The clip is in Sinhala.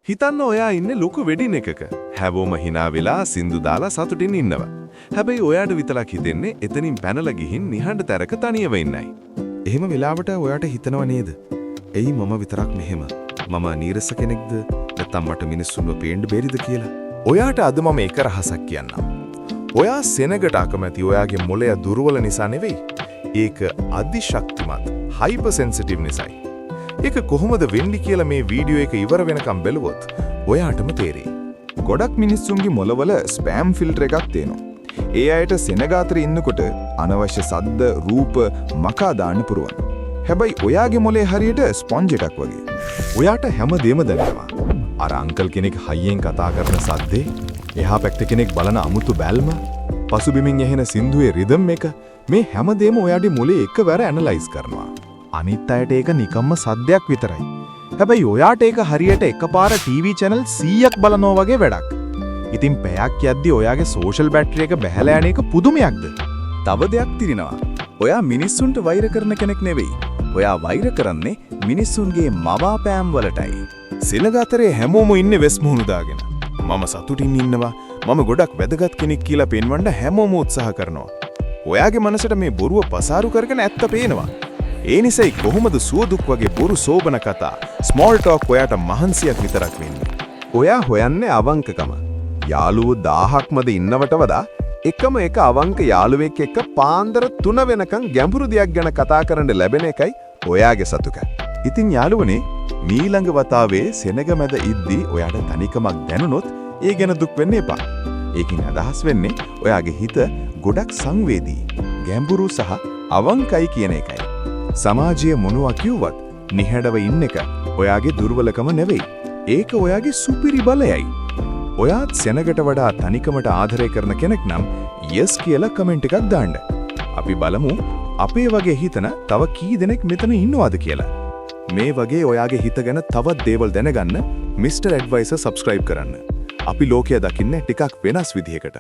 හිතන්න ඔයා ඉන්නේ ලොකු වෙඩින් එකක. හැමෝම hina වෙලා සින්දු දාලා සතුටින් ඉන්නවා. හැබැයි ඔයාට විතරක් හිතෙන්නේ එතනින් පැනලා ගිහින් නිහඬ තැනක තනියම ඉන්නයි. එහෙම වෙලාවට ඔයාට හිතනව නේද? එයි මම විතරක් මෙහෙම. මම නීරස කෙනෙක්ද? නැත්නම් මට මිනිස්සුන්ව පේන්න බැරිද කියලා. ඔයාට අද මම එක රහසක් කියන්නම්. ඔයා සෙනගට අකමැති ඔයාගේ මොළය දුර්වල නිසා නෙවෙයි. ඒක අතිශක්තිමත් හයිපර් සෙන්සිටිව් නිසායි. ඒක කොහොමද වෙන්නේ කියලා මේ වීඩියෝ එක ඉවර වෙනකම් බැලුවොත් ඔයාටම තේරෙයි. ගොඩක් මිනිස්සුන්ගේ මොළවල ස්පෑම් ෆිල්ටර් එකක් තියෙනවා. ඒ අයට සෙනග අතර ඉන්නකොට අනවශ්‍ය සද්ද, රූප මකා දාන්න පුරුවන්. හැබැයි ඔයාගේ මොළේ හරියට ස්පොන්ජ් එකක් වගේ. ඔයාට හැමදේම දැනෙනවා. අර අංකල් කෙනෙක් හයියෙන් කතා කරන සද්දේ, එහා පැත්තේ කෙනෙක් බලන අමුතු බැල්ම, පසුබිමින් ඇහෙන සින්දුවේ රිද්ම් එක, මේ හැමදේම ඔයාගේ මොළේ එකවර ඇනලයිස් කරනවා. අනිත් අයට ඒක නිකම්ම සද්දයක් විතරයි. හැබැයි ඔයාට ඒක හරියට එකපාර ටීවී channel 100ක් බලනවා වගේ වැඩක්. ඉතින් පැයක් යද්දි ඔයාගේ සෝෂල් බැටරි එක බැහැලා යන එක පුදුමයක්ද? තව දෙයක් තිරෙනවා. ඔයා මිනිස්සුන්ට වෛර කරන කෙනෙක් නෙවෙයි. ඔයා වෛර කරන්නේ මිනිස්සුන්ගේ මවාපෑම් වලටයි. සෙනග අතරේ හැමෝම ඉන්නේ වෙස් මුහුණු දාගෙන. මම සතුටින් ඉන්නවා. මම ගොඩක් වැදගත් කෙනෙක් කියලා පෙන්වන්න හැමෝම උත්සාහ කරනවා. ඔයාගේ මනසට මේ බොරුව පසාරු කරගෙන ඇත්ත පේනවා. ඒ නිසායි කොහොමද සුවදුක් වගේ බොරු සෝබන කතා ස්මෝල් ටොක් ඔයාට මහන්සියක් විතරක් වෙන්නේ. ඔයා හොයන්නේ අවංකකම. යාළුවෝ 1000ක්මද ඉන්නවට වඩා එකම එක අවංක යාළුවෙක් එක්ක පාන්දර 3 වෙනකන් ගැඹුරු දෙයක් ගැන කතා කරන්න ලැබෙන එකයි ඔයාගේ සතුක. ඉතින් යාළුවනේ මීළඟ වතාවේ සෙනග මැද ඉද්දී ඔයාට තනිකමක් දැනුනොත් ඒ ගැන දුක් වෙන්න එපා. ඒකින් අදහස් වෙන්නේ ඔයාගේ හිත ගොඩක් සංවේදී, ගැඹුරු සහ අවංකයි කියන එකයි. සමාජයේ මොනවා කිව්වත් නිහඬව ඉන්න එක ඔයාගේ දුර්වලකම නෙවෙයි. ඒක ඔයාගේ සුපිරි බලයයි. ඔයාත් සෙනගට වඩා තනිකමට ආදරය කරන කෙනෙක් නම් yes කියලා කමෙන්ට් එකක් දාන්න. අපි බලමු අපේ වගේ හිතන තව කී දෙනෙක් මෙතන ඉන්නවද කියලා. මේ වගේ ඔයාගේ හිත ගැන තවත් දේවල් දැනගන්න Mr. Advisor subscribe කරන්න. අපි ලෝකය දකින්නේ ටිකක් වෙනස් විදිහකට.